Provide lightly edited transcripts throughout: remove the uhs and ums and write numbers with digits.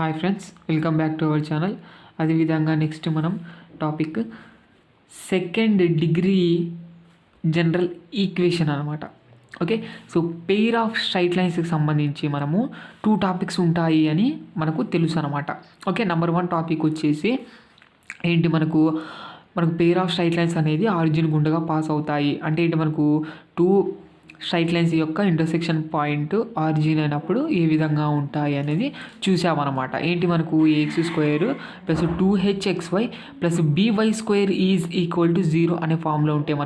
Hi friends, welcome back to our channel. అదేవిధంగా next మనం topic second degree general equation అనమాట. Okay, so pair of straight లైన్స్కి సంబంధించి మనము 2 టాపిక్స్ ఉంటాయి అని మనకు తెలుసు అనమాట. ఓకే, నెంబర్ 1 టాపిక్ వచ్చేసి ఏంటి, మనకు పెయిర్ ఆఫ్ స్ట్రైట్ లైన్స్ అనేది ఆరిజిన్ గుండగా పాస్ అవుతాయి అంటే ఏంటి, మనకు 2 స్ట్రైట్ లైన్స్ యొక్క ఇంటర్సెక్షన్ పాయింట్ ఆరిజిన్ అయినప్పుడు ఏ విధంగా ఉంటాయి అనేది చూసామన్నమాట. ఏంటి, మనకు a x square plus 2hxy plus by square is equal to 0 అనే ఫామ్లో ఉంటే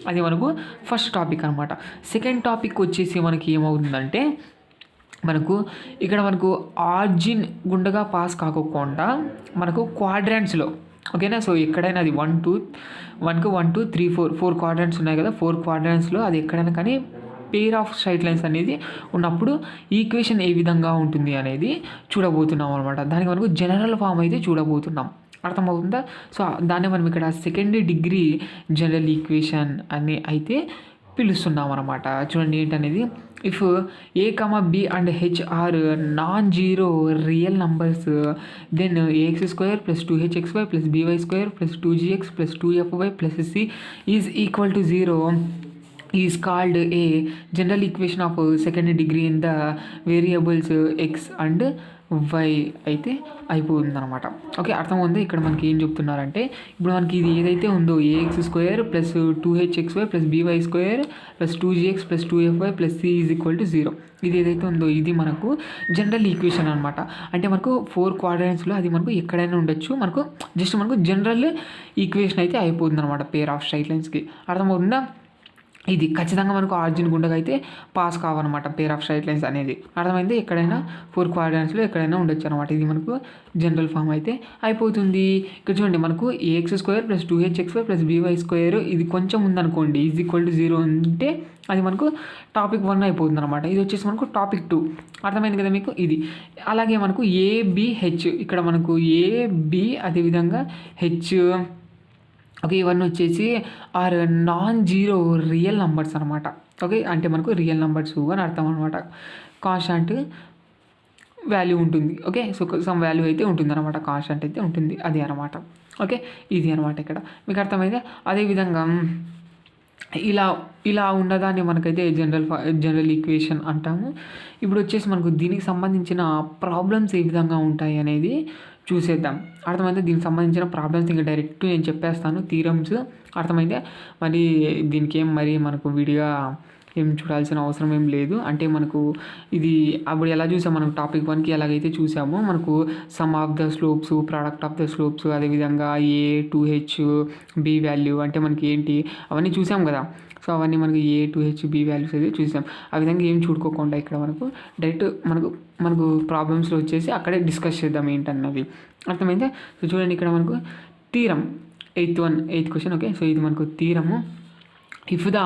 అది మనకు ఫస్ట్ టాపిక్ అనమాట. సెకండ్ టాపిక్ వచ్చేసి మనకి ఏమవుతుందంటే, మనకు ఆరిజిన్ గుండగా పాస్ కాకుండా మనకు క్వాడ్రాంట్స్లో, ఓకేనా, సో ఎక్కడైనా అది 1 2 3 4 క్వాడ్రాంట్స్ ఉన్నాయి కదా, 4 క్వాడ్రాంట్స్లో అది ఎక్కడైనా కానీ పెయిర్ ఆఫ్ స్ట్రైట్ లైన్స్ అనేది ఉన్నప్పుడు ఈక్వేషన్ ఏ విధంగా ఉంటుంది అనేది చూడబోతున్నాం అనమాట. దానికి మనకు జనరల్ ఫామ్ అయితే చూడబోతున్నాం, అర్థమవుతుందా? సో దాన్ని మనం ఇక్కడ సెకండ్ డిగ్రీ జనరల్ ఈక్వేషన్ అని అయితే పిలుస్తున్నాం అనమాట. చూడండి ఏంటనేది, if a comma b and h are non zero real numbers then a x square plus 2hxy plus by square plus 2gx plus 2fy plus c is equal to 0 is called a general equation of second degree in the variables x and y అయితే అయిపోతుందన్నమాట. Okay, అర్థమవుతుంది. ఇక్కడ మనకి ఏం చెప్తున్నారంటే, ఇప్పుడు మనకి ఇది ఏదైతే ఉందో a x square plus 2hxy plus by square plus 2gx plus 2fy plus c is equal to 0, ఇది ఏదైతే ఉందో ఇది మనకు జనరల్ ఈక్వేషన్ అనమాట. అంటే మనకు 4 క్వాడ్రాంట్స్లో అది మనకు ఎక్కడైనా ఉండొచ్చు, మనకు జనరల్ ఈక్వేషన్ అయితే అయిపోతుంది అనమాట పెయిర్ ఆఫ్ స్ట్రైట్ లైన్స్కి. అర్థమవుతుందా? ఇది ఖచ్చితంగా మనకు ఆరిజిన్ గుండగా అయితే పాస్ కావన్నమాట పెయిర్ ఆఫ్ స్ట్రైట్ లైన్స్ అనేది. అర్థమైంది? ఎక్కడైనా 4 క్వాడ్రాంట్స్లో ఎక్కడైనా ఉండొచ్చు అనమాట. ఇది మనకు జనరల్ ఫామ్ అయితే అయిపోతుంది. ఇక్కడ చూడండి, మనకు a x square plus 2hxy plus by square ఇది కొంచెం ఉందనుకోండి, ఈజ్ ఈక్వల్ టు 0 అంటే అది మనకు టాపిక్ 1 అయిపోతుంది అనమాట. ఇది వచ్చేసి మనకు టాపిక్ 2. అర్థమైంది కదా మీకు? ఇది అలాగే మనకు ఏబిహెచ్, ఇక్కడ మనకు ఏబి అదేవిధంగా హెచ్, ఓకే, ఇవన్నీ వచ్చేసి are non zero real numbers అనమాట. ఓకే, అంటే మనకు రియల్ నంబర్స్ అని అర్థం అనమాట. కాన్స్టాంట్ వాల్యూ ఉంటుంది. ఓకే, సో సమ్ వాల్యూ అయితే ఉంటుంది అనమాట, కాన్స్టాంట్ అయితే ఉంటుంది, అది అనమాట. ఓకే, ఇది అనమాట ఇక్కడ మీకు అర్థమైతే. అదేవిధంగా ఇలా ఉన్నదాన్ని మనకైతే జనరల్ ఈక్వేషన్ అంటాము. ఇప్పుడు వచ్చేసి మనకు దీనికి సంబంధించిన ప్రాబ్లమ్స్ ఏ విధంగా ఉంటాయి అనేది చూసేద్దాం. అర్థమైతే? దీనికి సంబంధించిన ప్రాబ్లమ్స్ ఇంకా డైరెక్ట్ నేను చెప్పేస్తాను, థీరమ్స్. అర్థమైతే? మరి దీనికి మనకు విడిగా ఏం చూడాల్సిన అవసరం ఏం లేదు. అంటే మనకు ఇది అప్పుడు ఎలా చూసాం, మనకు టాపిక్ 1కి ఎలాగైతే చూసామో మనకు some of the slopes, product of the slopes, అదేవిధంగా ఏ 2h బి వాల్యూ అంటే మనకి ఏంటి అవన్నీ చూసాం కదా. సో అవన్నీ మనకి ఏ 2h బి వాల్యూస్ అయితే చూసాం. ఆ విధంగా ఏం చూడుకోకుండా ఇక్కడ మనకు డైరెక్ట్ మనకు ప్రాబ్లమ్స్లో వచ్చేసి అక్కడే డిస్కస్ చేద్దాం ఏంటన్నది. అర్థమైందే? సో చూడండి, ఇక్కడ మనకు theorem 8th question. Okay, so ఇది మనకు theorem. If the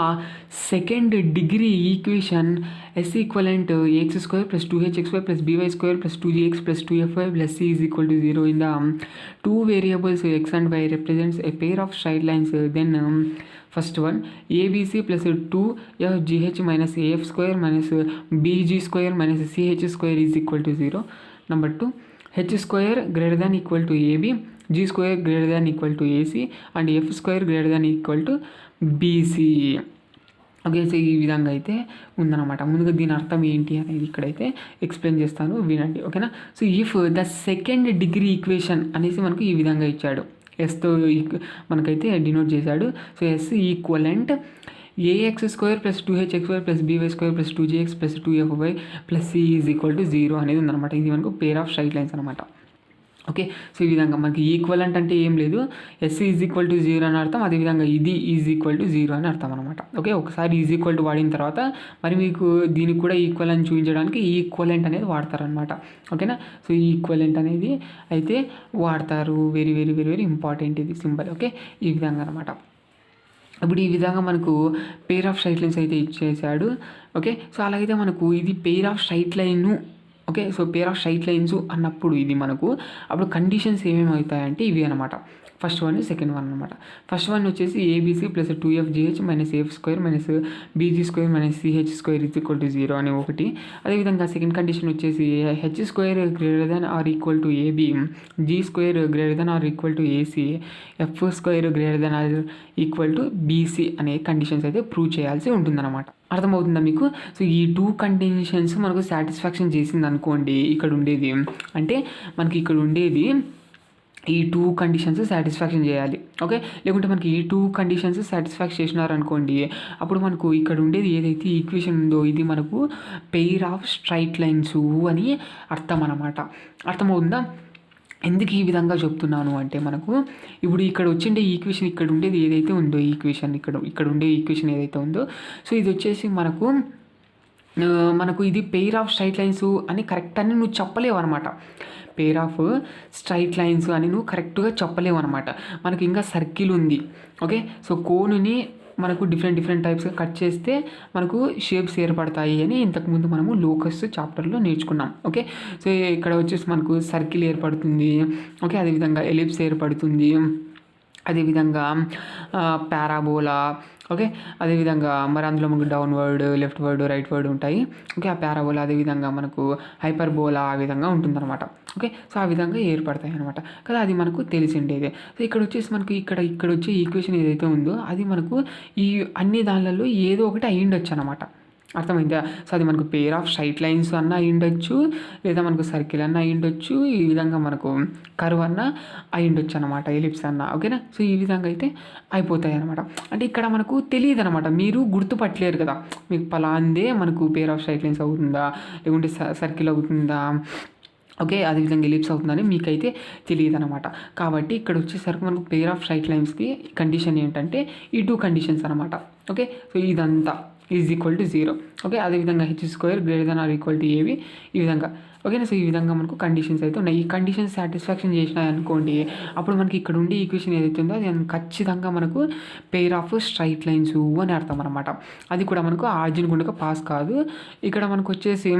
second degree equation S equivalent a x square plus 2hxy plus by square plus 2gx plus 2fy plus c is equal to 0 in the 2 variables x and y represents a pair of straight lines, then first one a b c plus 2fgh minus a f square minus BG square minus CH square is equal to 0. Number 2 h square greater than equal to AB, G square greater than equal to a c and f square greater than equal to b c. Okay, so ఈ విధంగా అయితే ఉందన్నమాట. ముందుగా దీని అర్థం ఏంటి అనేది ఇక్కడైతే ఎక్స్ప్లెయిన్ చేస్తాను, వినండి. ఓకేనా? So if the second degree equation అనేసి మనకు ఈ విధంగా ఇచ్చాడు, ఎస్తో మనకైతే డినోట్ చేశాడు. So S equivalent a x square plus 2hxy plus by square plus 2gx plus 2fy plus c is equal to 0 అనేది ఉందన్నమాట. ఇది మనకు పెయిర్ ఆఫ్ స్ట్రైట్ లైన్స్ అనమాట. ఓకే, సో ఈ విధంగా మనకి ఈక్వలెంట్ అంటే ఏం లేదు, ఎస్ ఈజ్ ఈక్వల్ టు 0 అని అర్థం, అదేవిధంగా ఇది ఈజ్ ఈక్వల్ టు 0 అని అర్థం అనమాట. ఓకే, ఒకసారి ఈజ్ ఈక్వల్ టు వాడిన తర్వాత మరి మీకు దీనికి కూడా ఈక్వల్ అని చూపించడానికి ఈక్వలెంట్ అనేది వాడతారనమాట. ఓకేనా? సో ఈక్వలెంట్ అనేది అయితే వాడతారు. Very very very very important ఇది సింబల్. ఓకే, ఈ విధంగా అనమాట. ఇప్పుడు ఈ విధంగా మనకు పెయిర్ ఆఫ్ స్ట్రైట్ లైన్స్ అయితే ఇచ్చేసాడు. ఓకే, సో అలాగైతే మనకు ఇది pair of straight line okay. So pair of straight lines అన్నప్పుడు ఇది మనకు అప్పుడు కండిషన్స్ ఏమేమి అవుతాయంటే ఇవి అనమాట. ఫస్ట్ వన్, సెకండ్ వన్ అనమాట. ఫస్ట్ వన్ వచ్చేసి A B C plus 2FGH minus F square minus BG square minus CH square is equal to 0 అని ఒకటి. అదేవిధంగా సెకండ్ కండిషన్ వచ్చేసి H square greater than or equal to A B, G square greater than or equal to A C, F square greater than or equal to B C అనే conditions అయితే prove చేయాల్సి ఉంటుందన్నమాట. అర్థమవుతుందా మీకు? సో ఈ 2 కండిషన్స్ మనకు సాటిస్ఫాక్షన్ చేసింది అనుకోండి, ఇక్కడ ఉండేది అంటే మనకి ఇక్కడ ఉండేది ఈ 2 కండిషన్స్ సాటిస్ఫాక్షన్ చేయాలి. ఓకే. లేకుంటే మనకి ఈ 2 కండిషన్స్ సాటిస్ఫాక్షన్ చేసినారనుకోండి, అప్పుడు మనకు ఇక్కడ ఉండేది ఏదైతే ఈక్వేషన్ ఉందో ఇది మనకు పెయిర్ ఆఫ్ స్ట్రైట్ లైన్స్ అని అర్థం అన్నమాట. అర్థమవుతుందా? ఎందుకు ఈ విధంగా చెప్తున్నాను అంటే మనకు ఇప్పుడు ఇక్కడ వచ్చిండే ఈక్వేషన్ ఇక్కడ ఉండేది ఏదైతే ఉందో ఈక్వేషన్ ఇక్కడ ఉండే ఈక్వేషన్ ఏదైతే ఉందో సో ఇది వచ్చేసి మనకు ఇది పెయిర్ ఆఫ్ స్ట్రైట్ లైన్స్ అని కరెక్ట్ అని నువ్వు చెప్పలేవు అనమాట. పెయిర్ ఆఫ్ స్ట్రైట్ లైన్స్ అని నువ్వు కరెక్ట్గా చెప్పలేవు అనమాట. మనకి ఇంకా సర్కిల్ ఉంది. ఓకే. సో కోనుని మనకు డిఫరెంట్ టైప్స్గా కట్ చేస్తే మనకు షేప్స్ ఏర్పడతాయి అని ఇంతకుముందు మనము లోకస్ చాప్టర్లో నేర్చుకున్నాం. ఓకే. సో ఇక్కడ వచ్చేసి మనకు సర్కిల్ ఏర్పడుతుంది. ఓకే. అదేవిధంగా ఎలిప్స్ ఏర్పడుతుంది. అదేవిధంగా పారాబోలా. ఓకే. అదేవిధంగా మరి అందులో మనకు downward, left word, right word ఉంటాయి. ఓకే. ఆ పారాబోలా అదేవిధంగా మనకు హైపర్బోలా ఆ విధంగా ఉంటుందన్నమాట. ఓకే. సో ఆ విధంగా ఏర్పడతాయి అనమాట కదా. అది మనకు తెలిసిండేదే. సో ఇక్కడ వచ్చేసి మనకు ఇక్కడ వచ్చే ఈక్వేషన్ ఏదైతే ఉందో అది మనకు ఈ అన్ని దానిలలో ఏదో ఒకటి అయ్యిండొచ్చు అనమాట. అర్థమైందా? సో అది మనకు పెయిర్ ఆఫ్ స్ట్రైట్ లైన్స్ అన్న అయ్యిండొచ్చు, లేదా మనకు సర్కిల్ అన్న అయ్యిండొచ్చు, ఈ విధంగా మనకు కర్వ్ అన్న అయ్యిండొచ్చు అనమాట, ఎలిప్స్ అన్న. ఓకేనా? సో ఈ విధంగా అయితే అయిపోతాయి అనమాట. అంటే ఇక్కడ మనకు తెలియదు అనమాట, మీరు గుర్తుపట్టలేరు కదా. మీకు పలాందే మనకు పెయిర్ ఆఫ్ స్ట్రైట్ లైన్స్ అవుతుందా, లేకుంటే సర్కిల్ అవుతుందా, ఓకే, అదేవిధంగా ఎలిప్స్ అవుతుందని మీకైతే తెలియదు అనమాట. కాబట్టి ఇక్కడ వచ్చేసరికి మనకు పెయిర్ ఆఫ్ స్ట్రైట్ లైన్స్కి కండిషన్ ఏంటంటే ఈ 2 కండిషన్స్ అనమాట. ఓకే. సో ఇదంతా ఈజ్ ఈక్వల్ టు 0. ఓకే. అదేవిధంగా H square greater than or equal to A B ఈ విధంగా. ఓకేనా? సో ఈ విధంగా మనకు కండిషన్స్ అయితే ఉన్నాయి. ఈ కండిషన్స్ సాటిస్ఫాక్షన్ చేసినాయి అనుకోండి, అప్పుడు మనకి ఇక్కడ ఉండే ఈక్వేషన్ ఏదైతే ఉందో అది ఖచ్చితంగా మనకు పెయిర్ ఆఫ్ స్ట్రైట్ లైన్స్ అని అర్థం అనమాట. అది కూడా మనకు ఆర్జిన్ గుండగా పాస్ కాదు. ఇక్కడ మనకు వచ్చేసి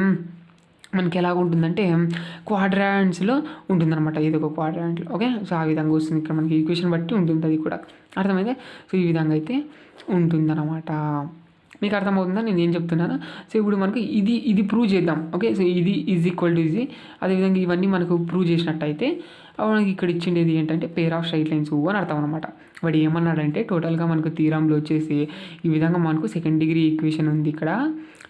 మనకి ఎలాగ ఉంటుందంటే క్వాడ్రాంట్స్లో ఉంటుందన్నమాట, ఏదో ఒక క్వాడ్రాంట్లో. ఓకే. సో ఆ విధంగా వస్తుంది. ఇక్కడ మనకి ఈక్వేషన్ బట్టి ఉంటుంది అది కూడా. అర్థమైందే? సో ఈ విధంగా అయితే ఉంటుందన్నమాట. మీకు అర్థమవుతుందా నేను ఏం చెప్తున్నాను? సో ఇప్పుడు మనకు ఇది ప్రూవ్ చేద్దాం. ఓకే. సో ఇది ఈజ్ ఈక్వల్ టు ఇది. అదేవిధంగా ఇవన్నీ మనకు ప్రూవ్ చేసినట్టయితే మనకి ఇక్కడ ఇచ్చిండేది ఏంటంటే పెయిర్ ఆఫ్ స్ట్రైట్ లైన్స్ అని అర్థం అనమాట. వాడు ఏమన్నాడంటే టోటల్గా మనకు థీరంలో వచ్చేసి ఈ విధంగా మనకు సెకండ్ డిగ్రీ ఈక్వేషన్ ఉంది ఇక్కడ,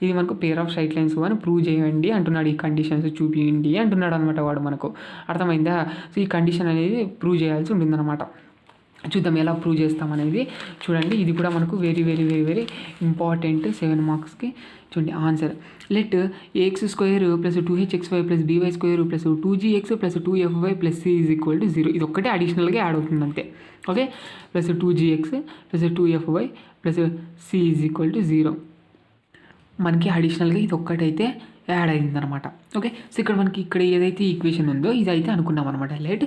ఇది మనకు పెయిర్ ఆఫ్ స్ట్రైట్ లైన్స్ అని ప్రూవ్ చేయండి అంటున్నాడు, ఈ కండిషన్స్ చూపించండి అంటున్నాడు అనమాట వాడు. మనకు అర్థమైందా? సో ఈ కండిషన్ అనేది ప్రూవ్ చేయాల్సి ఉంటుందన్నమాట. చూద్దాం ఎలా ప్రూవ్ చేస్తామనేది. చూడండి, ఇది కూడా మనకు very very very very important 7 మార్క్స్కి. చూడండి answer. Let A X square plus 2hxy plus by square plus 2gx plus 2fy plus c is equal to 0. ఇది ఒక్కటే అడిషనల్గా యాడ్ అవుతుంది అంతే. Okay. Plus 2gx plus 2fy plus c is equal to 0. మనకి అడిషనల్గా ఇది ఒక్కటైతే యాడ్ అయిందనమాట. ఓకే. సో ఇక్కడ మనకి ఇక్కడ ఏదైతే ఈక్వేషన్ ఉందో ఇదైతే అనుకున్నాం అనమాట. Let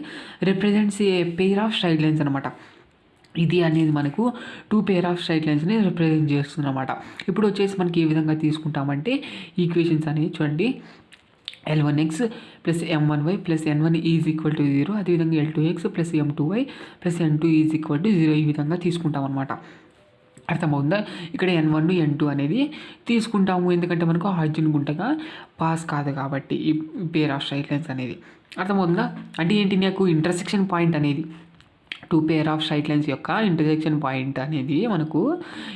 represents a pair of straight lines అనమాట. ఇది అనేది మనకు 2 పెయిర్ ఆఫ్ స్ట్రైట్ లైన్స్ని రిప్రజెంట్ చేస్తుంది అనమాట. ఇప్పుడు వచ్చేసి మనకి ఏ విధంగా తీసుకుంటామంటే ఈక్వేషన్స్ అనేవి చూడండి, L1x plus M1y plus N1 is equal to 0, అదేవిధంగా L2x plus M2y plus N2 is equal to 0 ఈ విధంగా తీసుకుంటాం అనమాట. అర్థమవుతుందా? ఇక్కడ N1 N2 అనేది తీసుకుంటాము, ఎందుకంటే మనకు ఆర్జిన్ గుంటగా పాస్ కాదు కాబట్టి ఈ పెయిర్ ఆఫ్ స్ట్రైట్ లైన్స్ అనేది. అర్థమవుతుందా? అంటే ఏంటి, నాకు ఇంటర్సెక్షన్ పాయింట్ అనేది 2 పెయిర్ ఆఫ్ స్ట్రైట్ లైన్స్ యొక్క ఇంటర్సెక్షన్ పాయింట్ అనేది మనకు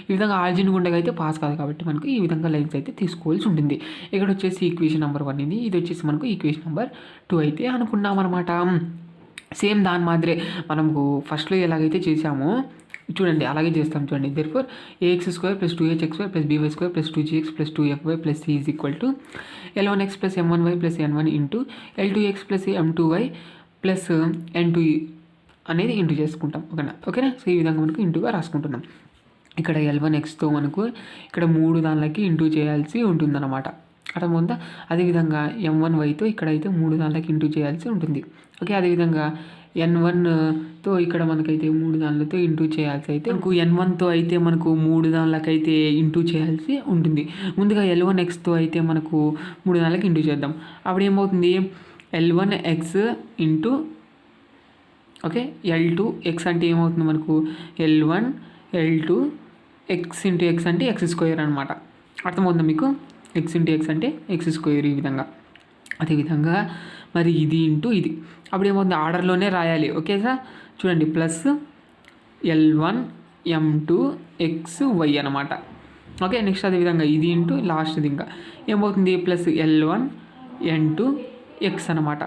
ఈ విధంగా ఆర్జిన్ గుండగా అయితే పాస్ కాదు కాబట్టి మనకు ఈ విధంగా లైన్స్ అయితే తీసుకోవాల్సి ఉంటుంది. ఇక్కడ వచ్చేసి ఈక్వేషన్ నెంబర్ 1 ఇది, ఇది వచ్చేసి మనకు ఈక్వేషన్ నెంబర్ 2 అయితే అనుకున్నాం అనమాట. సేమ్ దాని మాదిరే మనకు ఫస్ట్లో ఎలాగైతే చేసామో చూడండి అలాగే చేస్తాం. చూడండి, therefore ax square plus 2hxy plus by square plus 2gx plus 2fy plus c is equal to L1x plus M1y plus N1 into L2x plus M2y plus N2 అనేది ఇంటూ చేసుకుంటాం. ఓకేనా? సో ఈ విధంగా మనకు ఇంటూగా రాసుకుంటున్నాం. ఇక్కడ L1xతో మనకు ఇక్కడ 3 దానిలకి ఇంటూ చేయాల్సి ఉంటుందన్నమాట. అర్థమవుతుందా? అదేవిధంగా M1yతో ఇక్కడైతే 3 దానిలకి ఇంటూ చేయాల్సి ఉంటుంది. ఓకే. అదేవిధంగా N1తో ఇక్కడ మనకైతే 3 దానిలతో ఇంటూ చేయాల్సి అయితే మనకు N1తో అయితే మనకు 3 దానిలకైతే ఇంటూ చేయాల్సి ఉంటుంది. ముందుగా L1xతో అయితే మనకు 3 దానిలకి ఇంటూ చేద్దాం. అప్పుడు ఏమవుతుంది L1x ఇంటూ ఓకే L2x అంటే ఏమవుతుంది మనకు L1 L2 x into x అంటే x² అనమాట. అర్థమవుతుందా మీకు? x ఇంటూ x అంటే x². ఈ విధంగా అదేవిధంగా మరి ఇది ఇంటూ ఇది అప్పుడు ఏమవుతుంది ఆర్డర్లోనే రాయాలి. ఓకే సార్ చూడండి ప్లస్ L1 M2 XY అనమాట. ఓకే నెక్స్ట్ అదేవిధంగా ఇది ఇంటూ లాస్ట్ది ఇంకా ఏమవుతుంది ప్లస్ L1 N2 X అనమాట.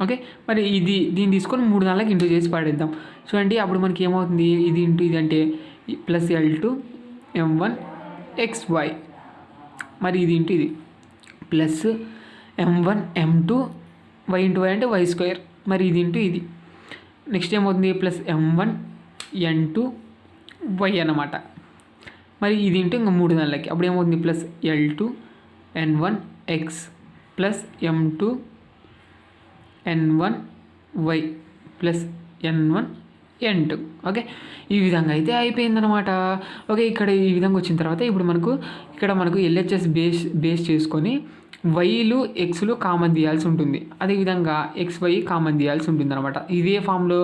ఓకే మరి దీన్ని తీసుకొని 3 దానిలకి ఇంటూ చేసి పడేద్దాం. చూడండి అప్పుడు మనకి ఏమవుతుంది ఇది ఇంటూ ఇది అంటే ప్లస్ L2 M1 XY మరి ఇది ఇంటూ ఇది plus M1 M2 y into y అంటే y². మరి ఇది ఇంటూ ఇది నెక్స్ట్ ఏమవుతుంది ప్లస్ M1 N2 y అనమాట. మరి ఇది ఇంటూ ఇంకా 3 దానిలకి అప్పుడు ఏమవుతుంది plus L2 N1 X plus M2 N1 y plus N1 N2. Okay ఈ విధంగా అయితే అయిపోయిందనమాట. ఓకే ఇక్కడ ఈ విధంగా వచ్చిన తర్వాత ఇప్పుడు మనకు LHS బేస్ చేసుకొని వైలు ఎక్స్లు కామన్ తీయాల్సి ఉంటుంది. అదేవిధంగా XY కామన్ తీయాల్సి ఉంటుంది అనమాట. ఇదే ఫామ్లో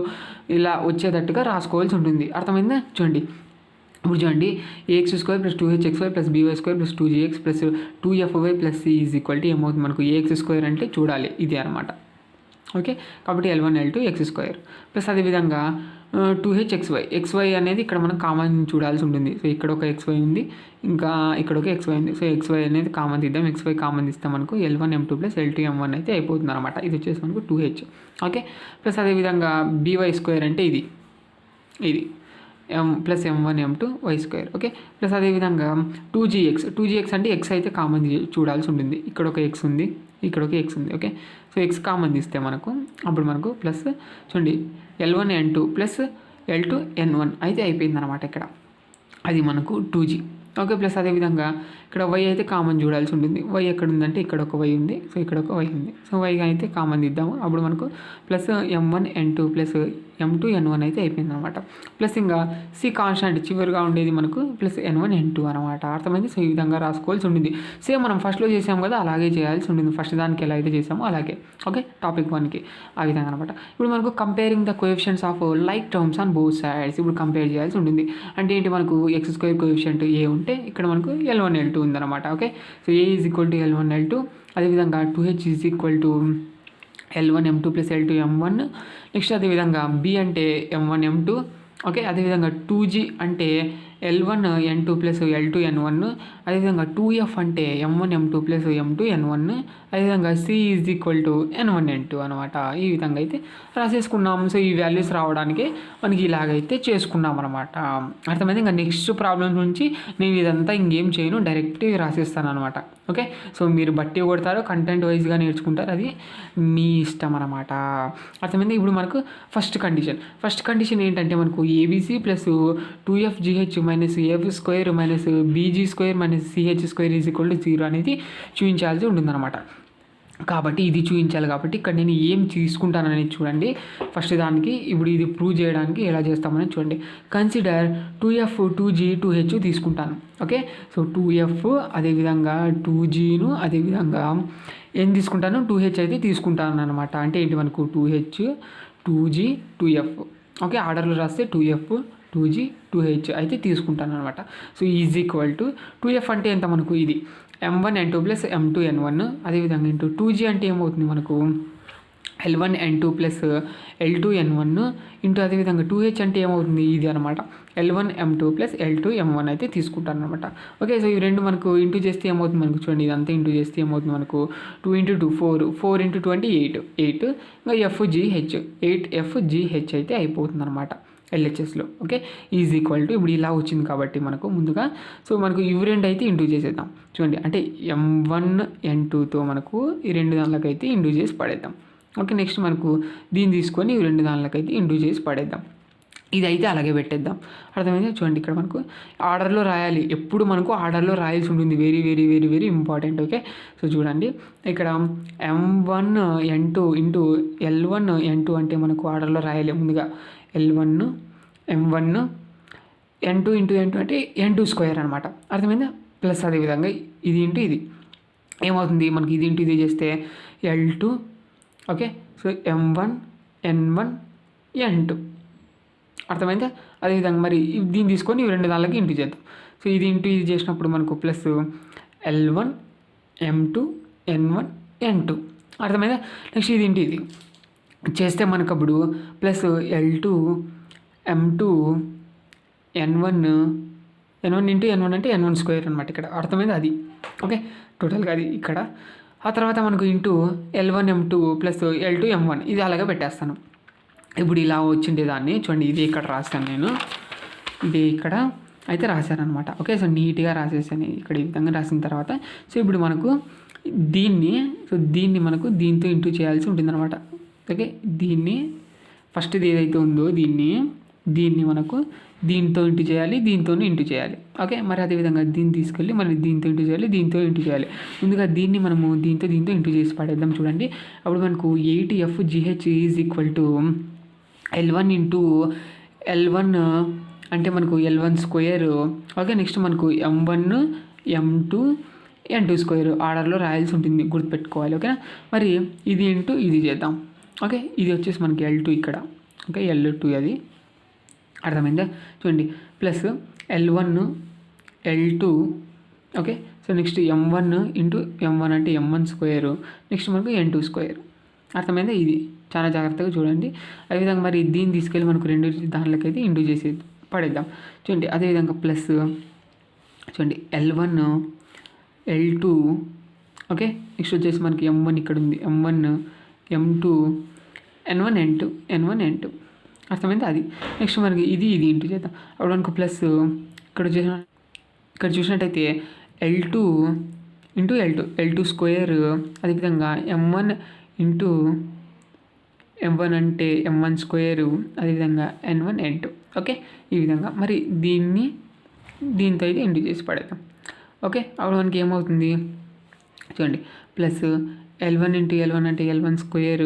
ఇలా వచ్చేటట్టుగా రాసుకోవాల్సి ఉంటుంది. అర్థమైందా? చూడండి ఇప్పుడు చూడండి ax² + 2hxy + by² + 2gx + 2fyy + c = ఏమవుతుంది మనకు ax² అంటే చూడాలి ఇదే అనమాట. ఓకే కాబట్టి L1 L2 x² ప్లస్ అదేవిధంగా 2hxy xy అనేది ఇక్కడ మనం కామన్ చూడాల్సి ఉంటుంది. సో ఇక్కడ ఒక xy ఉంది ఇంకా ఇక్కడ ఒక xy ఉంది. సో xy అనేది కామన్ తీద్దాం. xy కామన్ తీస్తాం మనకు L1 M2 + L2 M1 అయితే అయిపోతుంది అనమాట. ఇది వచ్చేసి మనకు 2h. ఓకే ప్లస్ అదేవిధంగా by² అంటే ఇది plus M1 M2 y². Okay plus అదేవిధంగా 2gx అంటే x అయితే కామన్ చూడాల్సి ఉంటుంది. ఇక్కడ ఒక x ఉంది ఇక్కడ ఒక x ఉంది. ఓకే సో x కామన్ తీస్తే అప్పుడు మనకు ప్లస్ చూడండి L1 N2 + L2 N1 అయితే అయిపోయిందనమాట. ఇక్కడ అది మనకు 2g. ఓకే ప్లస్ అదేవిధంగా ఇక్కడ y అయితే కామన్ చూడాల్సి ఉంటుంది. y ఎక్కడ ఉందంటే ఇక్కడ ఒక y ఉంది. సో ఇక్కడ ఒక y ఉంది. సో y అయితే కామన్ తీద్దాము. అప్పుడు మనకు plus M1 N2 + M2 N1 అయితే అయిపోయింది అనమాట. ప్లస్ ఇంకా c కాన్స్టాంట్ చివరిగా ఉండేది మనకు ప్లస్ N1 N2 అనమాట. అర్థమైంది? సో ఈ విధంగా రాసుకోవాల్సి ఉంటుంది. సేమ్ మనం ఫస్ట్లో చేసాము కదా అలాగే చేయాల్సి ఉంటుంది. ఫస్ట్ దానికి ఎలా అయితే చేసామో అలాగే. ఓకే టాపిక్ 1కి ఆ విధంగా అనమాట. ఇప్పుడు మనకు comparing the coefficients of like terms on both sides ఇప్పుడు కంపేర్ చేయాల్సి ఉంటుంది. అంటే ఏంటి మనకు x² కోఎఫిషియంట్ a ఉంటే ఇక్కడ మనకు L1 L2 ఉందన్నమాట. Okay so a = L1 L2 అదేవిధంగా 2h = L1 M2 + L2 M1 next అదేవిధంగా b అంటే M1 M2. ఓకే అదేవిధంగా 2g అంటే L1 N2 + L2 N1 అదేవిధంగా 2f అంటే M1 M2 + M2 N1 అదేవిధంగా c = N1 N2 అనమాట. ఈ విధంగా అయితే రాసేసుకున్నాం. సో ఈ వాల్యూస్ రావడానికి మనకి ఇలాగైతే చేసుకున్నాం అనమాట. అర్థమైంది? ఇంకా నెక్స్ట్ ప్రాబ్లమ్స్ నుంచి నేను ఇదంతా ఇంకేం చేయను డైరెక్ట్ రాసేస్తాను అనమాట. ఓకే సో మీరు బట్టి కొడతారు కంటెంట్ వైజ్గా నేర్చుకుంటారు అది మీ ఇష్టం అనమాట. అర్థమైంది? ఇప్పుడు మనకు ఫస్ట్ కండిషన్ ఏంటంటే మనకు ABC + 2fgh - f² - bg² - ch² = 0 అనేది చూపించాల్సి ఉంటుందన్నమాట. కాబట్టి ఇది చూపించాలి కాబట్టి ఇక్కడ నేను ఏం తీసుకుంటాననేది చూడండి. ఫస్ట్ దానికి ఇప్పుడు ఇది ప్రూవ్ చేయడానికి ఎలా చేస్తామని చూడండి. కన్సిడర్ 2f 2g 2h తీసుకుంటాను. ఓకే సో 2f అదేవిధంగా 2gను అదేవిధంగా ఏం తీసుకుంటాను 2h అయితే తీసుకుంటాను అనమాట. అంటే ఏంటి మనకు 2h 2g 2f. ఓకే ఆర్డర్లో రాస్తే 2f 2g 2h అయితే తీసుకుంటాను అనమాట. సో = 2f అంటే ఎంత మనకు ఇది M1 N2 + M2 N1 అదేవిధంగా ఇంటూ 2g అంటే ఏమవుతుంది మనకు L1 N2 + L2 N1 into అదేవిధంగా 2h అంటే ఏమవుతుంది ఇది అనమాట L1 M2 + L2 M1 అయితే తీసుకుంటాను అనమాట. ఓకే సో ఈ రెండు మనకు ఇంటూ చేస్తే ఏమవుతుంది మనకు చూడండి ఇదంతా ఇంటూ చేస్తే ఏమవుతుంది మనకు 2 × 2 4 4 × 2 అంటే 8 ఇంకా FGH 8FGH అయితే అయిపోతుంది అనమాట LHSలో. ఓకే = ఇప్పుడు ఇలా వచ్చింది కాబట్టి మనకు ముందుగా సో మనకు ఇవి రెండు అయితే ఇంటూ చేసేద్దాం. చూడండి అంటే M1 N2తో మనకు ఈ రెండు దానిలకైతే ఇంటూ చేసి పడేద్దాం. ఓకే నెక్స్ట్ మనకు దీన్ని తీసుకొని ఈ రెండు దానిలకైతే ఇంటూ చేసి పడేద్దాం. ఇదైతే అలాగే పెట్టేద్దాం. అర్థమైందా? చూడండి ఇక్కడ మనకు ఆర్డర్లో రాయాలి. ఎప్పుడు మనకు ఆర్డర్లో రాయాల్సి ఉంటుంది. Very very very very important. Okay, so చూడండి ఇక్కడ M1 N2 into L1 N2 అంటే మనకు ఆర్డర్లో రాయాలి. ముందుగా L1 M1 N2 into N2 అంటే N2 స్క్వేర్ అనమాట. అర్థమైందా? ప్లస్ అదేవిధంగా ఇది ఇంటూ ఇది ఏమవుతుంది మనకి, ఇది ఇంటూ ఇది చేస్తే L2. Okay, so M1 N1 N2. అర్థమైందా? అదేవిధంగా మరి దీన్ని తీసుకొని ఇవి రెండు దానికి ఇంటూ చేద్దాం. సో ఇది ఇంటూ ఇది చేసినప్పుడు మనకు plus L1 M2 N1 N2. అర్థమైందా? నెక్స్ట్ ఇది ఇంటూ ఇది చేస్తే మనకు అప్పుడు plus L2 M2 N1 into N1 అంటే N1 స్క్వేర్ అనమాట ఇక్కడ. అర్థమైంది? అది ఓకే, టోటల్గా అది ఇక్కడ. ఆ తర్వాత మనకు into L1 M2 plus L2 M1 ఇది అలాగే పెట్టేస్తాను. ఇప్పుడు ఇలా వచ్చిండే దాన్ని చూడండి, ఇది ఇక్కడ రాశాను నేను, ఇది ఇక్కడ అయితే రాశాను అనమాట. ఓకే, సో నీట్గా రాసేసాను ఇక్కడ ఈ విధంగా రాసిన తర్వాత. సో ఇప్పుడు మనకు దీన్ని మనకు దీంతో ఇంటూ చేయాల్సి ఉంటుందన్నమాట. ఓకే, దీన్ని ఫస్ట్ది ఏదైతే ఉందో దీన్ని మనకు దీంతో ఇంటూ చేయాలి, దీంతోనే ఇంటూ చేయాలి. ఓకే, మరి అదేవిధంగా దీన్ని తీసుకెళ్ళి మరి దీంతో ఇంటూ చేయాలి, దీంతో ఇంటూ చేయాలి. ముందుగా దీన్ని మనము దీంతో ఇంటూ చేసి పడేద్దాం. చూడండి అప్పుడు మనకు 8FGH is equal to L1 into L1 అంటే మనకు L1 స్క్వేర్. ఓకే, నెక్స్ట్ మనకు M1 M2 N2 స్క్వేర్ ఆర్డర్లో రాయాల్సి ఉంటుంది, గుర్తుపెట్టుకోవాలి. ఓకేనా? మరి ఇది ఇంటూ ఇది చేద్దాం. ఓకే, ఇది వచ్చేసి మనకి L2 ఇక్కడ. ఓకే, L2 అది అర్థమైందా? చూడండి plus L1 L2. Okay, so next M1 into M1 అంటే M1 స్క్వేర్, నెక్స్ట్ మనకు N2 స్క్వేర్. అర్థమైందా? ఇది చాలా జాగ్రత్తగా చూడండి. అదేవిధంగా మరి దీన్ని తీసుకెళ్ళి మనకు రెండు దాంట్లోకైతే ఇంటూ చేసి పడేద్దాం. చూడండి అదేవిధంగా ప్లస్ చూడండి L1 L2. ఓకే, నెక్స్ట్ వచ్చేసి మనకి M1 ఇక్కడ ఉంది, M1 M2 N1 N2. అర్థమైందా? అది నెక్స్ట్ మనకి ఇది ఇంటూ చేద్దాం. అప్పుడు మనకు ప్లస్ ఇక్కడ చూసినట్టయితే L2 ఇంటూ L2 స్క్వేర్. అదేవిధంగా M1 ఇంటూ M1 అంటే M1 స్క్వేర్, అదేవిధంగా N1 N2. ఓకే, ఈ విధంగా మరి దీంతో అయితే ఇంటూ చేసి పడేద్దాం. ఓకే, అప్పుడు మనకి ఏమవుతుంది చూడండి ప్లస్ L1 ఇంటూ L1 అంటే L1 square,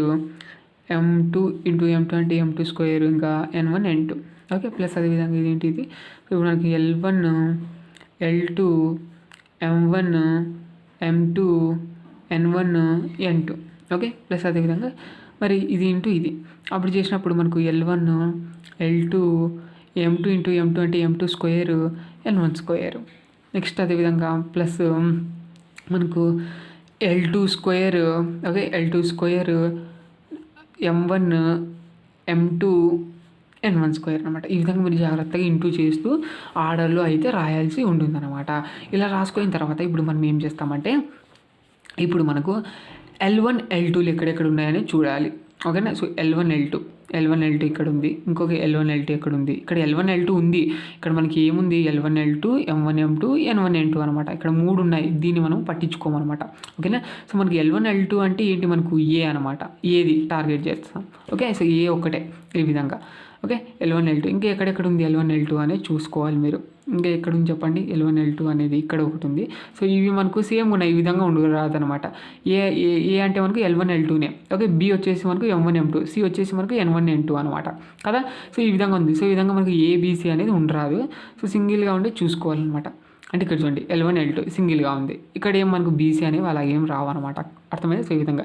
M2 into M2 అంటే M2 స్క్వేర్, ఇంకా N1 N2. ఓకే, ప్లస్ అదేవిధంగా ఇది ఏంటి ఇది. ఇప్పుడు మనకి L1 L2 M1 M2 N1 N2. Okay, plus అదేవిధంగా మరి ఇది ఇంటూ ఇది అప్పుడు చేసినప్పుడు మనకు L1 L2 M2 into M2 అంటే M2 square N1 square. Next అదేవిధంగా ప్లస్ మనకు L2 square. Okay, L2 square M1 M2 N1 square అనమాట. ఈ విధంగా మీరు జాగ్రత్తగా ఇంటూ చేస్తూ ఆర్డర్లో అయితే రాయాల్సి ఉంటుందన్నమాట. ఇలా రాసుకున్న తర్వాత ఇప్పుడు మనం ఏం చేస్తామంటే ఇప్పుడు మనకు L1 L2లు ఎక్కడెక్కడ ఉన్నాయని చూడాలి. ఓకేనా? సో L1 L2 ఇక్కడ ఉంది, ఇంకొక L1 L2 ఎక్కడ ఉంది, ఇక్కడ L1 L2 ఉంది. ఇక్కడ మనకి ఏముంది L1 L2 M1 M2 N1 N2 అనమాట. ఇక్కడ 3 ఉన్నాయి, దీన్ని మనం పట్టించుకోమన్నమాట. ఓకేనా? సో మనకి L1 L2 అంటే ఏంటి మనకు ఏ అనమాట, ఏది టార్గెట్ చేస్తాం. ఓకే, సో ఏ ఒక్కటే ఈ విధంగా. ఓకే, L1 L2 ఇంకా ఎక్కడెక్కడ ఉంది L1 L2 అనేది చూసుకోవాలి మీరు. ఇంకా ఎక్కడ ఉంది చెప్పండి, L1 L2 అనేది ఇక్కడ ఒకటి ఉంది. సో ఇవి మనకు సేమ్ ఉన్నాయి, ఈ విధంగా ఉండరాదనమాట. ఏ అంటే మనకు L1 L2నే. ఓకే, బి వచ్చేసి మనకు M1 M2, సి వచ్చేసి మనకు N1 N2 అనమాట కదా. సో ఈ విధంగా ఉంది. సో ఈ విధంగా మనకు ఏబిసి అనేది ఉండరాదు. సో సింగిల్గా ఉండి చూసుకోవాలన్నమాట. అంటే ఇక్కడ చూడండి L1 L2 సింగిల్గా ఉంది, ఇక్కడ ఏం మనకు బీసీ అనేవి అలాగేం రావన్నమాట. అర్థమైంది? సో ఈ విధంగా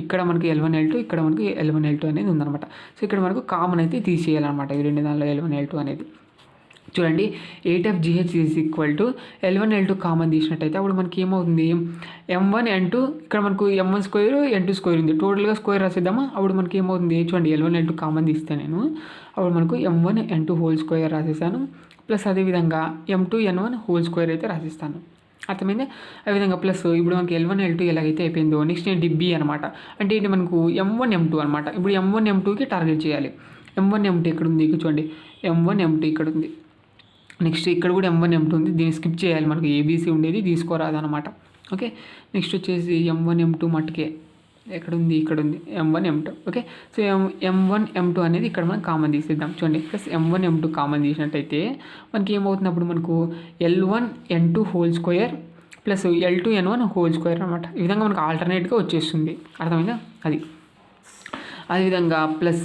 ఇక్కడ మనకి L1 L2, ఇక్కడ మనకి L1 L2 అనేది ఉందన్నమాట. సో ఇక్కడ మనకు కామన్ అయితే తీసేయాలన్నమాట ఈ రెండు దానిలో L1 L2 అనేది. చూడండి 8FGH is equal to L1 L2 common తీసినట్టయితే అప్పుడు మనకి ఏమవుతుంది M1 N2, ఇక్కడ మనకు M1 స్క్వేర్ N2 స్క్వేర్ ఉంది, టోటల్గా స్క్వేర్ రాసేద్దామా. అప్పుడు మనకి ఏమవుతుంది చూడండి L1 L2 కామన్ తీస్తే నేను అప్పుడు మనకు M1 N2 whole square రాసేసాను, plus అదేవిధంగా M2 N1 హోల్ స్క్వేర్ అయితే రాసిస్తాను. అర్థమైంది? అదేవిధంగా ప్లస్ ఇప్పుడు మనకి L1 L2 ఎలాగైతే అయిపోయిందో నెక్స్ట్ ఏంటి బి అనమాట. అంటే ఏంటి మనకు M1 M2 అనమాట. ఇప్పుడు M1 M2కి టార్గెట్ చేయాలి. M1 M2 ఇక్కడ ఉంది, చూడండి M1 M2 ఇక్కడ ఉంది, నెక్స్ట్ ఇక్కడ కూడా M1 M2 ఉంది, దీన్ని స్కిప్ చేయాలి, మనకు ఏబీసీ ఉండేది తీసుకోరాదనమాట. ఓకే, నెక్స్ట్ వచ్చేసి M1 M2 మట్టుకే ఎక్కడ ఉంది, ఇక్కడ ఉంది M1 M2. Okay, so M1 M2 అనేది ఇక్కడ మనం కామన్ తీసేద్దాం. చూడండి, ప్లస్ M1 M2 కామన్ తీసినట్టయితే మనకి ఏమవుతుంది, అప్పుడు మనకు L1 N2 whole square plus L2 N1 whole square అనమాట. ఈ విధంగా మనకు ఆల్టర్నేట్గా వచ్చేస్తుంది. అర్థమైందా? అది అదేవిధంగా ప్లస్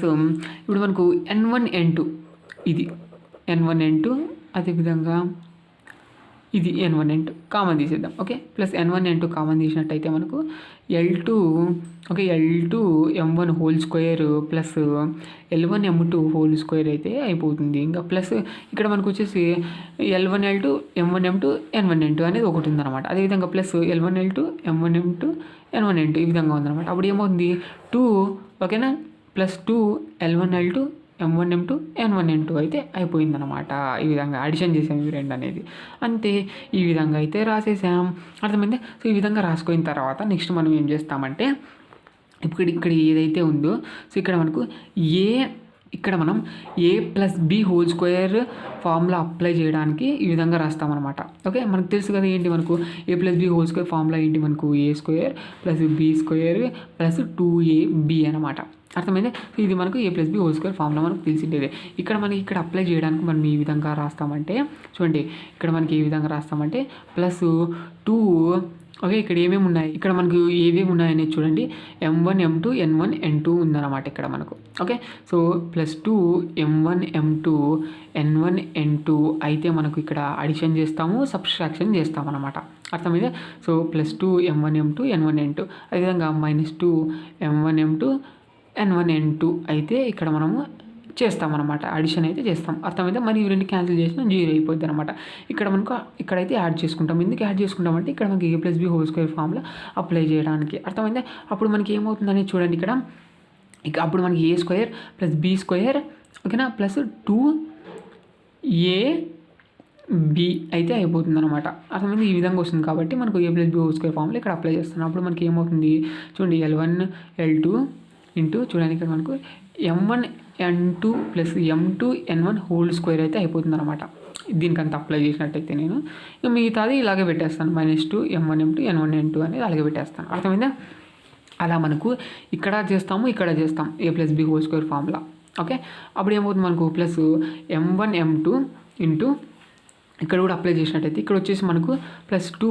ఇప్పుడు మనకు N1 N2 ఇది N1 N2, అదేవిధంగా ఇది N1 N2 కామన్ తీసేద్దాం. Okay, plus N1 N2 common తీసినట్టయితే మనకు L2 okay L2 M1 whole square plus L1 M2 whole square అయితే అయిపోతుంది. ఇంకా ప్లస్ ఇక్కడ మనకు వచ్చేసి L1 L2 M1 M2 N1 N2 అనేది ఒకటి ఉందన్నమాట. అదేవిధంగా plus L1 L2 M1 M2 N1 N2 ఈ విధంగా ఉందన్నమాట. అప్పుడు ఏమవుతుంది 2 ఓకేనా, plus 2 L1 L2 M1 M2 N1 N2 అయితే అయిపోయిందనమాట. ఈ విధంగా అడిషన్ చేసాం ఇవి రెండు అనేది. అంతే, ఈ విధంగా అయితే రాసేసాం. అర్థమైంది? సో ఈ విధంగా రాసుకున్న తర్వాత నెక్స్ట్ మనం ఏం చేస్తామంటే ఇక్కడ ఏదైతే ఉందో సో ఇక్కడ మనకు ఇక్కడ మనం A+B whole square formula apply చేయడానికి ఈ విధంగా రాస్తామన్నమాట. ఓకే, మనకు తెలుసు కదా ఏంటి, మనకు A+B హోల్ స్క్వేర్ ఫార్ములా ఏంటి, మనకు A² plus B² plus 2AB అనమాట. అర్థమైంది? సో ఇది మనకు A+B హోల్ స్క్వేర్ ఫార్ములా మనకు తెలిసిండేదే. ఇక్కడ అప్లై చేయడానికి మనం ఈ విధంగా రాస్తామంటే చూడండి, ఇక్కడ మనకి ఏ విధంగా రాస్తామంటే ప్లస్ 2 ఓకే, ఇక్కడ ఏమేమి ఉన్నాయి, ఇక్కడ మనకు ఏమేమి ఉన్నాయనేది చూడండి. M1 M2 N1 N2 ఉందన్నమాట ఇక్కడ మనకు. Okay, so plus 2 M1 M2 N1 N2 అయితే మనకు ఇక్కడ అడిషన్ చేస్తాము, సబ్స్ట్రాక్షన్ చేస్తాం అనమాట. అర్థమైందే? So plus 2 M1 M2 N1 N2 అదేవిధంగా -2 M1 M2 N1 N2 అయితే ఇక్కడ మనము చేస్తామన్నమాట, అడిషన్ అయితే చేస్తాం. అర్థమైతే మరి ఇవి రెండు క్యాన్సిల్ చేసినా 0 అయిపోద్ది అనమాట. ఇక్కడైతే యాడ్ చేసుకుంటాం. ఎందుకు యాడ్ చేసుకుంటామంటే ఇక్కడ మనకి A+B whole square formula apply చేయడానికి. అర్థమైందే? అప్పుడు మనకి ఏమవుతుందని చూడండి, ఇక అప్పుడు మనకి A² ప్లస్ B² ఓకేనా ప్లస్ 2AB అయితే అయిపోతుంది అనమాట. అర్థమైంది? ఈ విధంగా వస్తుంది కాబట్టి మనకు A+B హోల్ స్క్వేర్ ఫార్ములా ఇక్కడ అప్లై చేస్తున్నాం. అప్పుడు మనకి ఏమవుతుంది చూడండి, L1 L2 ఇంటూ చూడండి ఇక్కడ మనకు M1 N2 plus M2 N1 whole square అయితే అయిపోతుంది అనమాట. దీనికంతా అప్లై చేసినట్టయితే నేను ఇక మిగతాది ఇలాగే పెట్టేస్తాను, -2 M1 M2 N1 N2 అనేది అలాగే పెట్టేస్తాను. అర్థమైందా? అలా మనకు ఇక్కడ చేస్తాము, ఇక్కడ చేస్తాం A+B whole square formula. Okay, అప్పుడు ఏమవుతుంది మనకు ప్లస్ M1 M2 ఇంటూ ఇక్కడ కూడా అప్లై చేసినట్టయితే ఇక్కడ వచ్చేసి మనకు plus 2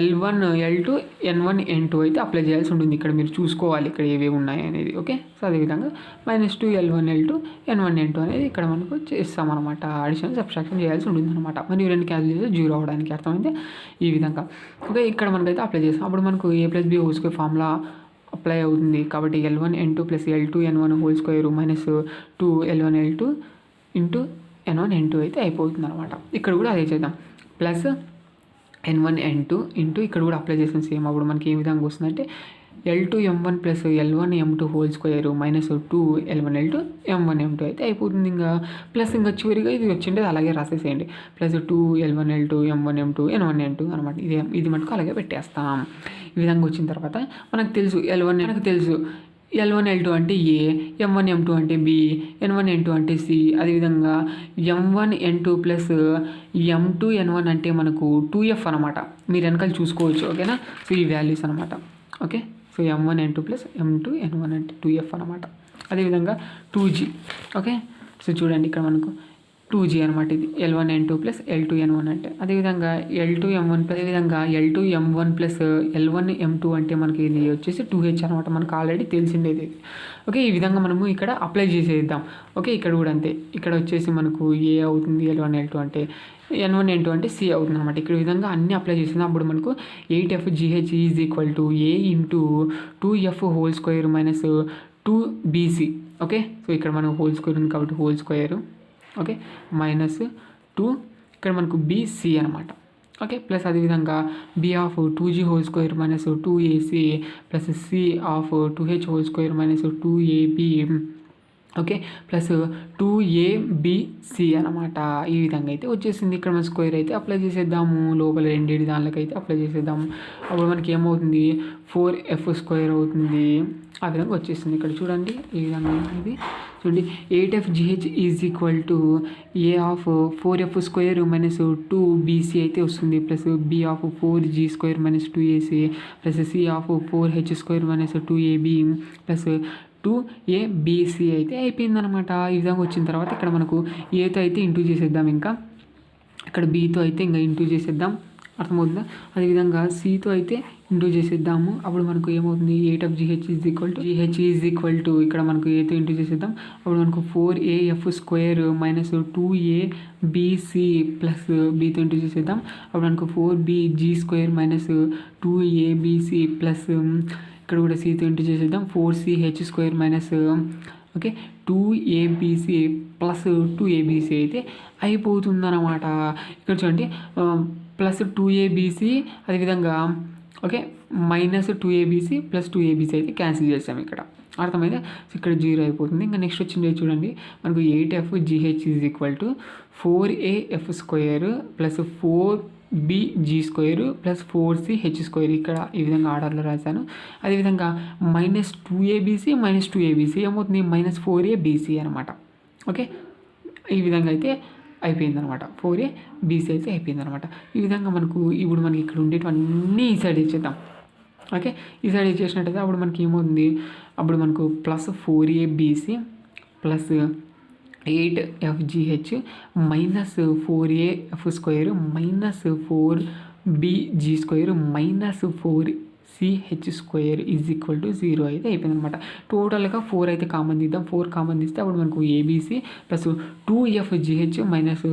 L1 L2 N1 N2 అయితే అప్లై చేయాల్సి ఉంటుంది. ఇక్కడ మీరు చూసుకోవాలి ఇక్కడ ఏవేవి ఉన్నాయి అనేది. ఓకే, సో అదేవిధంగా -2 L1 L2 N1 N2 అనేది ఇక్కడ మనకు చేస్తామన్నమాట, అడిషన్ సబ్స్ట్రాక్షన్ చేయాల్సి ఉంటుంది అనమాట. మరి రెండు క్యాన్సిల్ చేస్తే 0 అవడానికి. అర్థమైతే? ఈ విధంగా. ఓకే, ఇక్కడ మనకైతే అప్లై చేస్తాం. అప్పుడు మనకు A+B whole square formula apply అవుతుంది కాబట్టి L1 N2 plus L2 N1 whole square -2 L1 L2 into N1 N2 అయితే అయిపోతుంది అనమాట. ఇక్కడ కూడా అదే చేద్దాం, ప్లస్ N1 N2 ఇంటూ ఇక్కడ కూడా అప్లై చేసిన సేమ్. అప్పుడు మనకి ఏ విధంగా వస్తుందంటే L2 M1 plus L1 M2 whole square -2 L1 L2 M1 M2 అయితే అయిపోతుంది. ప్లస్ చివరిగా ఇది వచ్చిండేది అలాగే రాసేసేయండి, plus 2 L1 L2 M1 M2 N1 N2 అనమాట. ఇది మటుకు అలాగే పెట్టేస్తాం. ఈ విధంగా వచ్చిన తర్వాత మనకు తెలుసు L1 L2 అంటే A, M1 M2 అంటే B, N1 N2 అంటే C. అదేవిధంగా M1 N2 plus M2 N1 అంటే మనకు 2F అనమాట. మీరు వెనకాల చూసుకోవచ్చు. ఓకేనా? సో ఈ వాల్యూస్ అనమాట. Okay, so M1 N2 plus M2 N1 అంటే 2F అనమాట. అదేవిధంగా 2G. ఓకే, సో చూడండి ఇక్కడ మనకు 2G అనమాట. ఇది L1 N2 plus L2 N1 అంటే. అదేవిధంగా L2 M1 plus L1 M2 అంటే మనకి ఇది వచ్చేసి 2H అనమాట. మనకు ఆల్రెడీ తెలిసిండేది. ఓకే, ఈ విధంగా మనము ఇక్కడ అప్లై చేసేద్దాం. ఓకే, ఇక్కడ కూడా అంతే. ఇక్కడ వచ్చేసి మనకు A అవుతుంది, L1 L2 అంటే N1 N2 అంటే C అవుతుంది అనమాట. ఇక్కడ విధంగా అన్నీ అప్లై చేసింది. అప్పుడు మనకు 8FGH is equal to A into 2F whole square minus 2BC. Okay, so ఇక్కడ మనకు హోల్ స్క్వేర్ ఉంది కాబట్టి హోల్ స్క్వేర్. ఓకే, -2 ఇక్కడ మనకు BC అనమాట. ఓకే, ప్లస్ అదేవిధంగా B of 2G whole square minus 2AC plus C of 2H whole square minus 2AB. Okay, plus 2ABC అనమాట. ఈ విధంగా అయితే వచ్చేసింది. ఇక్కడ మన స్క్వేర్ అయితే అప్లై చేసేద్దాము, లోపల రెండేది దానిలోకి అయితే అప్లై చేసేద్దాము. అప్పుడు మనకి ఏమవుతుంది 4F² అవుతుంది. ఆ విధంగా వచ్చేసింది. ఇక్కడ చూడండి ఈ విధంగా ఇది చూడండి 8FGH is equal to A of 4F² minus 2BC అయితే వస్తుంది, plus B of 4G² minus 2AC plus C of 4H² minus 2AB plus 2ABC అయితే అయిపోయిందనమాట. ఈ విధంగా వచ్చిన తర్వాత ఇక్కడ మనకు ఏతో అయితే ఇంటూ చేసేద్దాం, ఇంకా ఇక్కడ బీతో అయితే ఇంకా ఇంటూ చేసేద్దాం, అర్థమవుతుందా. అదేవిధంగా సితో అయితే ఇంటూ చేసేద్దాము. అప్పుడు మనకు ఏమవుతుంది 8FGH ఈజ్ ఈక్వల్ టు ఇక్కడ మనకు ఏతో ఇంటూ చేసేద్దాం. అప్పుడు మనకు 4AF² minus 2ABC plus బీతో into చేసేద్దాం. అప్పుడు మనకు 4BG² మైనస్ 2ABC ప్లస్ ఇక్కడ కూడా సితో ఇంటూ చేసేద్దాం. 4CH² minus okay 2ABC plus 2ABC అయితే అయిపోతుందన్నమాట. ఇక్కడ చూడండి ప్లస్ 2ABC అదేవిధంగా okay minus 2ABC plus 2ABC అయితే క్యాన్సిల్ చేస్తాం ఇక్కడ, అర్థమైందా. సో ఇక్కడ 0 అయిపోతుంది. ఇంకా నెక్స్ట్ వచ్చింది చూడండి మనకు 8FGH is equal to 4AF² plus 4BG² plus 4CH² ఇక్కడ ఈ విధంగా ఆర్డర్లో రాశాను. అదేవిధంగా మైనస్ 2ABC మైనస్ 2ABC ఏమవుతుంది మైనస్ 4ABC అనమాట. ఓకే ఈ విధంగా అయితే అయిపోయిందనమాట, 4ABC అయితే అయిపోయిందనమాట. ఈ విధంగా మనకు ఇప్పుడు మనకి ఇక్కడ ఉండేటివన్నీ ఈ సైడ్ ఇచ్చేద్దాం. ఓకే ఈ సైడ్ ఇచ్చేసినట్టయితే అప్పుడు మనకి ఏమవుతుంది, అప్పుడు మనకు plus 4ABC plus 8FGH minus 4AF² minus 4BG² minus 4CH² is equal to 0 అయితే అయిపోయింది అనమాట. టోటల్గా 4 అయితే కామన్ తీద్దాం. 4 కామన్ తీస్తే అప్పుడు మనకు ABC plus 2FGH minus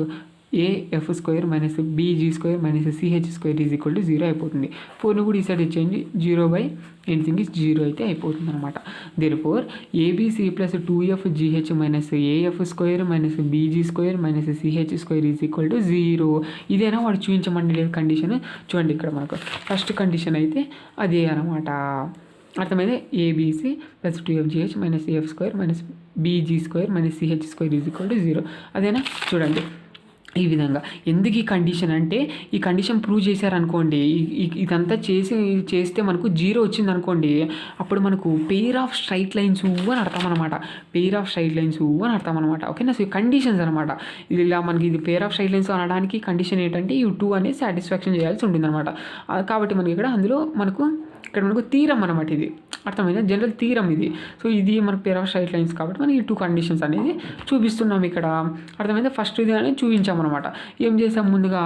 AF² minus BG² minus CH² is equal to 0 అయిపోతుంది. 4ని కూడా ఈ సైడ్ ఇచ్చేయండి, 0/anything is 0 అయితే అయిపోతుంది అనమాట. Therefore ABC plus 2FGH minus AF² minus BG² minus CH² is equal to 0. ఇదేనా వాడు చూపించమండి లేదు కండిషన్. చూడండి ఇక్కడ మనకు ఫస్ట్ కండిషన్ అయితే అదే అనమాట, అర్థమైంది. ABC plus 2FGH minus AF² minus BG² minus CH² is equal to 0 అదేనా. చూడండి ఈ విధంగా ఎందుకు ఈ కండిషన్ అంటే ఈ కండిషన్ ప్రూవ్ చేశారనుకోండి, ఇదంతా చేస్తే మనకు 0 వచ్చింది అనుకోండి, అప్పుడు మనకు పెయిర్ ఆఫ్ స్ట్రైట్ లైన్స్ అని అర్థం అనమాట. పెయిర్ ఆఫ్ స్ట్రైట్ లైన్స్ అని అర్థం అనమాట. ఓకేనా. సో కండిషన్స్ అనమాట. ఇది ఇలా మనకి ఇది పెయిర్ ఆఫ్ స్ట్రైట్ లైన్స్ అనడానికి కండిషన్ ఏంటంటే ఈ 2 అనేది సాటిస్ఫాక్షన్ చేయాల్సి ఉంటుంది అనమాట. కాబట్టి మనకి ఇక్కడ అందులో ఇక్కడ మనకు తీరం అనమాట, ఇది అర్థమైందా, జనరల్ తీరం ఇది. సో ఇది మనకు పెయిర్ ఆఫ్ స్ట్రైట్ లైన్స్ కాబట్టి మనం ఈ 2 కండిషన్స్ అనేది చూపిస్తున్నాం ఇక్కడ, అర్థమైందా. ఫస్ట్ ఇది అనేది చూపించామన్నమాట. ఏం చేసాం ముందుగా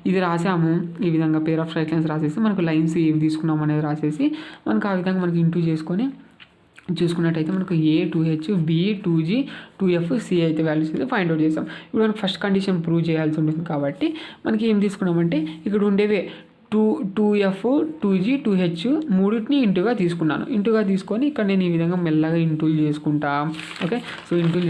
ఇది రాసాము, ఈ విధంగా పెయిర్ ఆఫ్ స్ట్రైట్ లైన్స్ రాసేసి మనకు లైన్స్ ఏవి తీసుకున్నాం అనేది రాసేసి మనకు ఆ విధంగా మనకి ఇంటూ చేసుకొని చూసుకున్నట్టయితే మనకు A 2H B 2G 2F C అయితే వాల్యూస్ అయితే ఫైండ్ అవుట్ చేసాం. ఇప్పుడు మనకు ఫస్ట్ కండిషన్ ప్రూవ్ చేయాల్సి ఉంటుంది కాబట్టి మనకి ఏం తీసుకున్నామంటే ఇక్కడ ఉండేవే 2F 2G 2H మూడింటిని ఇంటూగా తీసుకున్నాను. ఇంటూగా తీసుకొని ఇక్కడ నేను ఈ విధంగా మెల్లగా ఇంటూలు చేసుకుంటా. ఓకే సో ఇంటూలు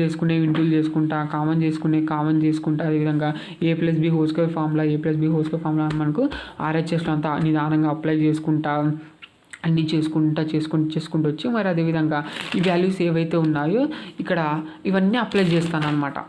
చేసుకుంటా, కామన్ చేసుకుంటా. అదేవిధంగా A+B² ఫార్ములా మనకు RHSలో అంతా నిదానంగా అప్లై చేసుకుంటా, అన్నీ చేసుకుంటూ వచ్చి మరి అదేవిధంగా ఈ వాల్యూస్ ఏవైతే ఉన్నాయో ఇక్కడ ఇవన్నీ అప్లై చేస్తాను అనమాట.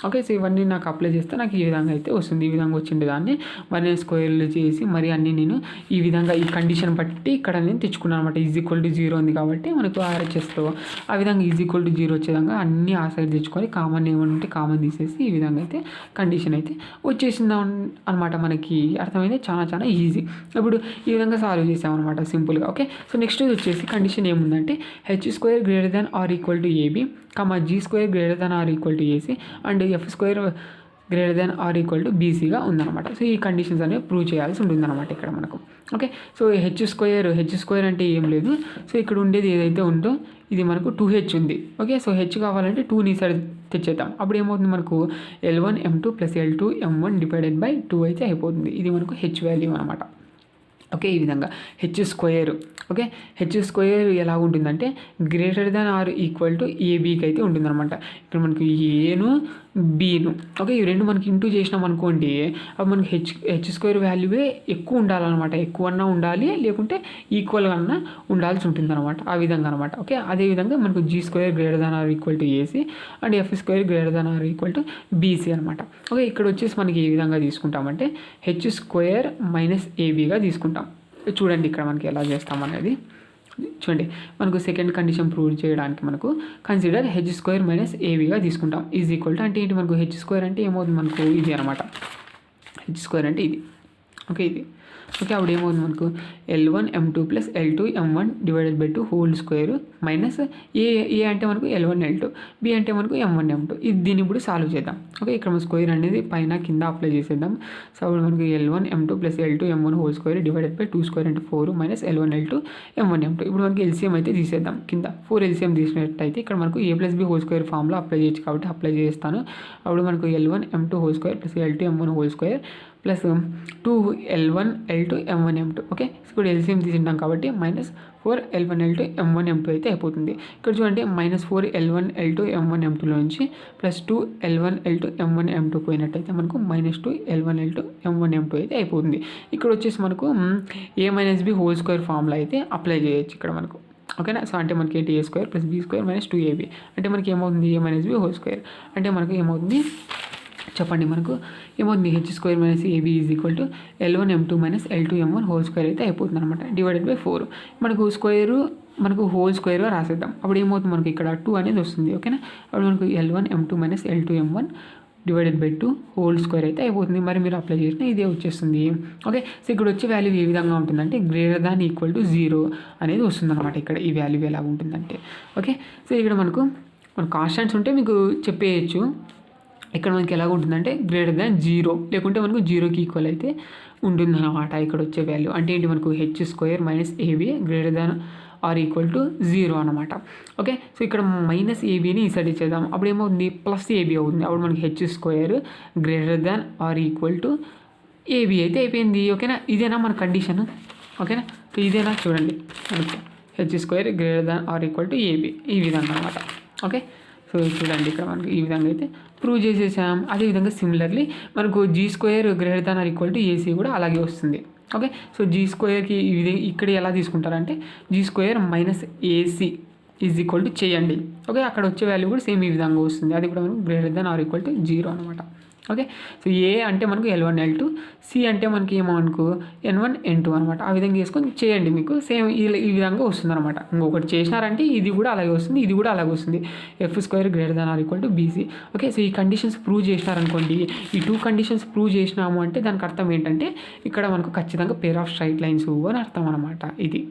ఓకే సో ఇవన్నీ నాకు అప్లై చేస్తే నాకు ఈ విధంగా అయితే వస్తుంది. ఈ విధంగా వచ్చిండే దాన్ని మరి నేను స్క్వేర్లు చేసి మరి అన్నీ నేను ఈ విధంగా ఈ కండిషన్ బట్టి ఇక్కడ నేను తెచ్చుకున్నాను అనమాట. =0 ఉంది కాబట్టి మనకు RHSలో ఆ విధంగా =0 వచ్చే విధంగా అన్నీ ఆ సైడ్ తెచ్చుకొని కామన్ ఏమంటే కామన్ తీసేసి ఈ విధంగా అయితే కండిషన్ అయితే వచ్చేసింది అనమాట. మనకి అర్థమైంది, చాలా ఈజీ. ఇప్పుడు ఈ విధంగా సాల్వ్ చేసామన్నమాట సింపుల్గా. ఓకే సో నెక్స్ట్ వచ్చేసి కండిషన్ ఏముందంటే H² ≥ AB, G² ≥ AC and F² ≥ BCగా ఉందన్నమాట. సో ఈ కండిషన్స్ అనేవి ప్రూవ్ చేయాల్సి ఉంటుందన్నమాట ఇక్కడ మనకు. ఓకే సో H² అంటే ఏం లేదు. సో ఇక్కడ ఉండేది ఏదైతే ఉందో ఇది మనకు 2H ఉంది. ఓకే సో H కావాలంటే 2ని సైడ్ తెచ్చేద్దాం. అప్పుడు ఏమవుతుంది మనకు L1 M2 + L2 M1 / 2 అయితే అయిపోతుంది. ఇది మనకు H వాల్యూ అనమాట. ఓకే ఈ విధంగా H². ఓకే H² ఎలా ఉంటుందంటే > ABకి అయితే ఉంటుందన్నమాట. ఇక్కడ మనకు ఏను బీను ఓకే ఈ రెండు మనకి ఇంటూ చేసినాం అనుకోండి, అప్పుడు మనకి H² వాల్యూవే ఎక్కువ ఉండాలన్నమాట. ఎక్కువన్నా ఉండాలి లేకుంటే ఈక్వల్గా అన్నా ఉండాల్సి ఉంటుంది అనమాట. ఆ విధంగా అనమాట. ఓకే అదేవిధంగా మనకు G² > AC and F² > BC అనమాట. ఓకే ఇక్కడ వచ్చేసి మనకి ఏ విధంగా తీసుకుంటామంటే H² - ABగా తీసుకుంటాం. చూడండి ఇక్కడ మనకి ఎలా చేస్తామనేది. చూడండి మనకు సెకండ్ కండిషన్ ప్రూవ్ చేయడానికి మనకు కన్సిడర్ హెచ్ స్క్వేర్ మైనస్ ఏబీగా తీసుకుంటాం ఈజ్ ఈక్వల్ టు అంటే ఏంటి మనకు హెచ్ స్క్వేర్ అంటే ఏమవుతుంది మనకు ఇది అనమాట హెచ్ స్క్వేర్ అంటే ఇది ఓకే ఇది ఓకే అప్పుడు ఏమవుతుంది మనకు L1M2 plus L2M1 divided by 2 whole square minus A అంటే మనకు L1L2 బి అంటే మనకు M1M2 ఇది దీన్ని ఇప్పుడు సాల్వ్ చేద్దాం ఓకే ఇక్కడ మన స్క్వేర్ అనేది పైన కింద అప్లై చేసేద్దాం సో అప్పుడు మనకు L1M2 plus L2M1 whole square divided by 2 square అంటే 4 మైనస్ L1L2 M1M2 ఇప్పుడు మనకి ఎల్సిఎం అయితే తీసేద్దాం కింద 4 ఎల్సిఎం తీసినట్టయితే ఇక్కడ మనకు a plus B whole square ఫామ్లో అప్లై చేయొచ్చు కాబట్టి అప్లై చేస్తాను అప్పుడు మనకు L1M2 whole square plus L2M1 whole square plus 2L1L2 M1M2 okay ఇప్పుడు ఎల్సిఎం తీసుకుంటాం కాబట్టి మైనస్ 4L1L2 M1M2 అయితే అయిపోతుంది ఇక్కడ చూడండి మైనస్ 4L1L2 M1M2 నుంచి ప్లస్ 2L1L2 M1M2 పోయినట్టయితే మనకు మైనస్ 2L1L2 M1M2 అయితే అయిపోతుంది ఇక్కడ వచ్చేసి మనకు a minus B whole square formula అయితే అప్లై చేయొచ్చు ఇక్కడ మనకు ఓకేనా సో అంటే మనకి ఏంటి a square plus B square minus 2ab అంటే మనకి ఏమవుతుంది a minus B whole square అంటే మనకు ఏమవుతుంది చెప్పండి మనకు ఏమవుతుంది H square minus A B is equal to L1M2 minus L2M1 whole square అయితే అయిపోతుంది అనమాట డివైడెడ్ బై 4 మనకు హోల్ స్క్వేర్గా రాసేద్దాం అప్పుడు ఏమవుతుంది మనకి ఇక్కడ 2 అనేది వస్తుంది ఓకేనా అప్పుడు మనకు L1M2 minus L2M1 divided by 2 whole square అయితే అయిపోతుంది మరి మీరు అప్లై చేసిన ఇదే వచ్చేస్తుంది ఓకే సో ఇక్కడ వచ్చే వాల్యూ ఏ విధంగా ఉంటుందంటే గ్రేటర్ దాన్ ఈక్వల్ టు 0 అనేది వస్తుంది అనమాట ఇక్కడ ఈ వాల్యూ ఎలా ఉంటుందంటే ఓకే సో ఇక్కడ మనకు కాన్స్టెంట్స్ ఉంటే మీకు చెప్పేయచ్చు ఇక్కడ మనకి ఎలా ఉంటుందంటే గ్రేటర్ దాన్ 0 లేకుంటే మనకు 0కి ఈక్వల్ అయితే ఉంటుందన్నమాట ఇక్కడ వచ్చే వాల్యూ అంటే ఏంటి మనకు H square minus AB greater than or equal to 0 అనమాట ఓకే సో ఇక్కడ మైనస్ ఏబీని ఇన్సర్ట్ ఇచ్చేద్దాం అప్పుడు ఏమవుతుంది ప్లస్ ఏబీ అవుతుంది అప్పుడు మనకి H square greater than or equal to AB అయితే అయిపోయింది ఓకేనా ఇదేనా మన కండిషన్ ఓకేనా సో ఇదేనా చూడండి మనకు H square greater than or equal to A B ఈ విధంగా అనమాట ఓకే సో చూడండి ఇక్కడ మనకి ఈ విధంగా అయితే ప్రూవ్ చేసేసాం అదేవిధంగా సిమిలర్లీ మనకు G square greater than or equal to A C కూడా అలాగే వస్తుంది ఓకే సో జీ స్క్వేర్కి ఇది ఇక్కడ ఎలా తీసుకుంటారంటే G square minus AC is equal to చేయండి ఓకే అక్కడ వచ్చే వాల్యూ కూడా సేమ్ ఈ విధంగా వస్తుంది అది కూడా మనకు greater than or equal to 0 అనమాట ఓకే సో ఏ అంటే మనకు L1L2 సి అంటే మనకి ఏమో మనకు N1N2 అనమాట ఆ విధంగా చేసుకొని చేయండి మీకు సేమ్ ఈ విధంగా వస్తుంది అనమాట ఇంకొకటి చేసినారంటే ఇది కూడా అలాగే వస్తుంది ఇది కూడా అలాగే వస్తుంది F square greater than or equal to b c okay so ఈ కండిషన్స్ ప్రూవ్ చేసినారనుకోండి ఈ 2 కండిషన్స్ ప్రూవ్ చేసినాము అంటే దానికి అర్థం ఏంటంటే ఇక్కడ మనకు ఖచ్చితంగా పేర్ ఆఫ్ స్ట్రైట్ లైన్స్ అని అర్థం అనమాట ఇది